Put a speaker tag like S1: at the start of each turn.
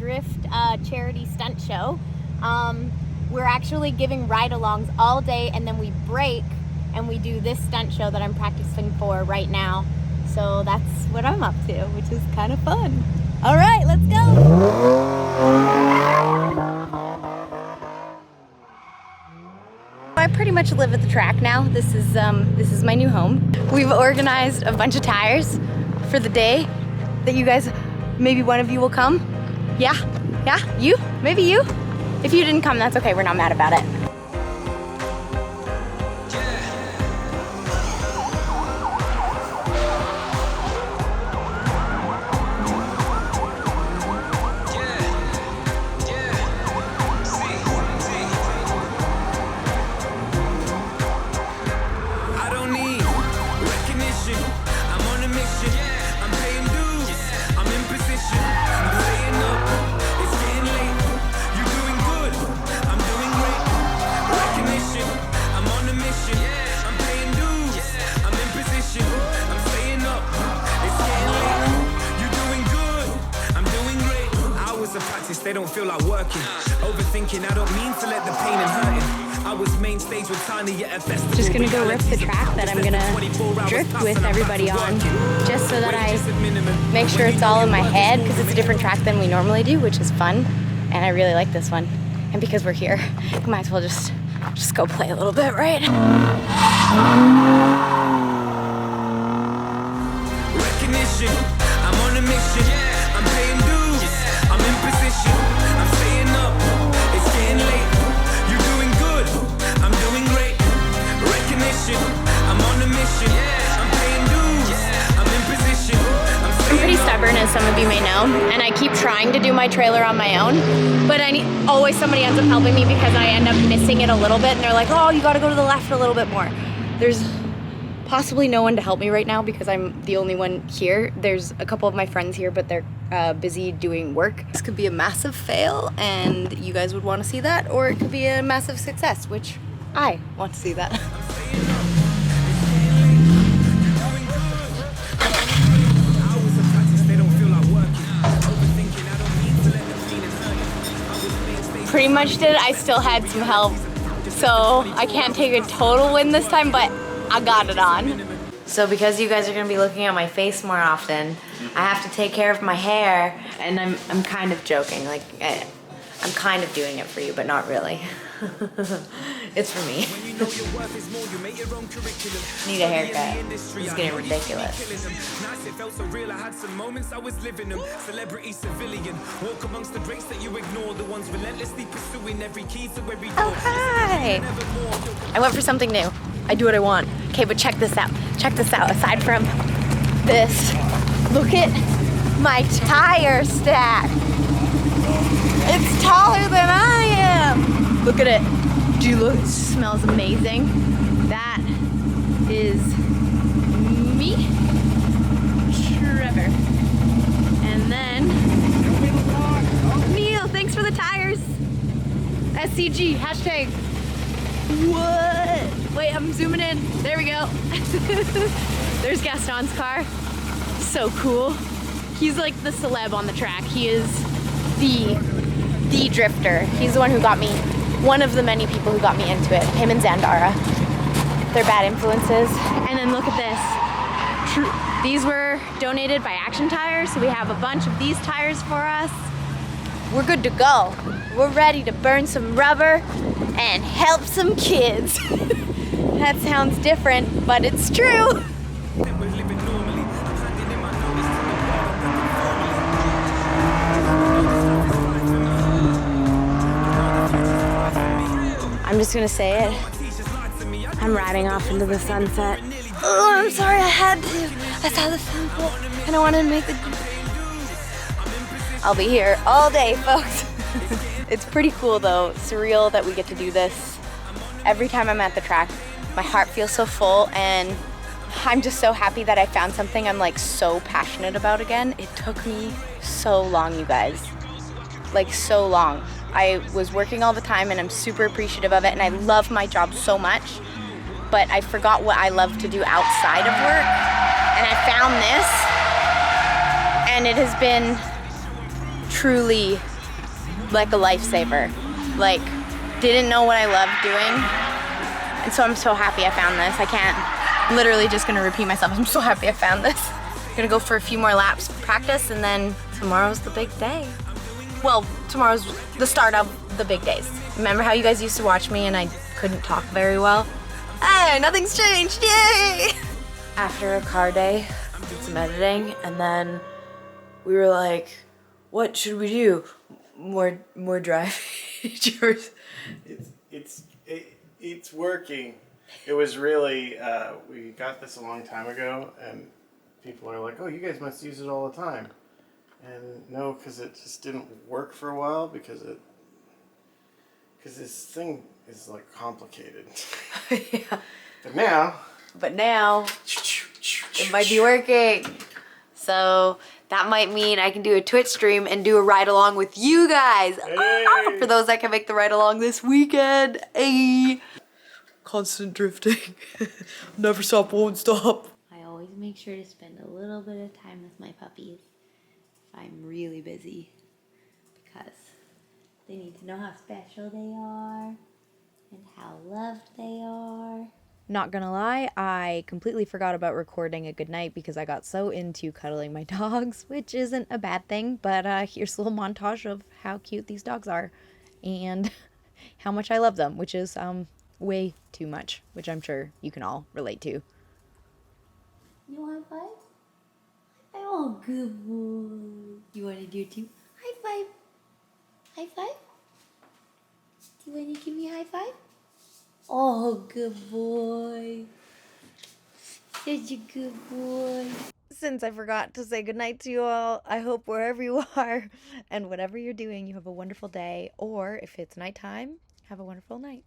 S1: drift charity stunt show. We're actually giving ride-alongs all day, and then we break and we do this stunt show that I'm practicing for right now. So that's what I'm up to, which is kind of fun. All right, let's go. I pretty much live at the track now. This is my new home. We've organized a bunch of tires for the day that you guys, maybe one of you will come. Yeah, you, maybe you. If you didn't come, that's okay. We're not mad about it.
S2: They don't feel like working. Overthinking, I don't mean to let the pain and hurting. I was main stage with Tiny at a festival.
S1: Just gonna go rip the track that I'm gonna drift with everybody on, just so that I make sure it's all in my head, because it's a different track than we normally do, which is fun, and I really like this one. And because we're here, we might as well just go play a little bit, right?
S2: Recognition, I'm on a mission. I'm paying dues. I'm in position. I'm staying up. It's getting late. You're doing good. I'm doing great. Recognition. I'm on a mission. I'm paying dues. I'm in position.
S1: I'm pretty stubborn, as some of you may know, and I keep trying to do my trailer on my own, but always somebody ends up helping me because I end up missing it a little bit, and they're like, oh, you gotta go to the left a little bit more. There's possibly no one to help me right now because I'm the only one here. There's a couple of my friends here, but they're busy doing work. This could be a massive fail, and you guys would want to see that, or it could be a massive success, which I want to see that. Pretty much did. I still had some help, so I can't take a total win this time, but I got it on. So because you guys are gonna be looking at my face more often, I have to take care of my hair, and I'm kind of joking. Like, I'm kind of doing it for you, but not really. It's for me. Need a haircut. It's getting ridiculous. Oh, hi! I went for something new. I do what I want. Okay, but check this out. Check this out. Aside from this, look at my tire stack. It's taller than I am. Look at it. Do you look? It smells amazing. That is me, Trevor. And then Neil, thanks for the tires. SCG, hashtag. What? Wait, I'm zooming in. There we go. There's Gaston's car. So cool. He's like the celeb on the track. He is the drifter. He's the one who got me, one of the many people who got me into it. Him and Zandara. They're bad influences. And then look at this. These were donated by Action Tires, so we have a bunch of these tires for us. We're good to go. We're ready to burn some rubber and help some kids. That sounds different, but it's true. I'm just gonna say it. I'm riding off into the sunset. Oh, I'm sorry, I had to. I saw the sunset and I wanted to make the... I'll be here all day, folks. It's pretty cool though, surreal that we get to do this. Every time I'm at the track, my heart feels so full, and I'm just so happy that I found something I'm like so passionate about again. It took me so long, you guys. Like so long. I was working all the time and I'm super appreciative of it, and I love my job so much, but I forgot what I love to do outside of work, and I found this, and it has been truly like a lifesaver. Like, didn't know what I loved doing. And so I'm so happy I found this. I'm literally just gonna repeat myself. I'm so happy I found this. Gonna go for a few more laps practice, and then tomorrow's the big day. Well, tomorrow's the start of the big days. Remember how you guys used to watch me and I couldn't talk very well? Hey, nothing's changed, yay! After a car day, I did some editing, and then we were like, what should we do? More drive chores.
S3: It's working. It was really, we got this a long time ago, and people are like, oh, you guys must use it all the time. And no, because it just didn't work for a while because this thing is like complicated.
S1: Yeah.
S3: But now
S1: It might be working. So that might mean I can do a Twitch stream and do a ride along with you guys.
S3: Hey.
S1: For those that can make the ride along this weekend. Hey. Constant drifting. Never stop, won't stop. I always make sure to spend a little bit of time with my puppies if I'm really busy, because they need to know how special they are and how loved they are. Not gonna lie, I completely forgot about recording a goodnight because I got so into cuddling my dogs, which isn't a bad thing, but here's a little montage of how cute these dogs are and how much I love them, which is way too much, which I'm sure you can all relate to. You want high five? Oh, good boy. You want to do it too? High five. High five? Do you want to give me a high five? Oh, good boy. Such a good boy. Since I forgot to say goodnight to you all, I hope wherever you are and whatever you're doing, you have a wonderful day. Or if it's nighttime, have a wonderful night.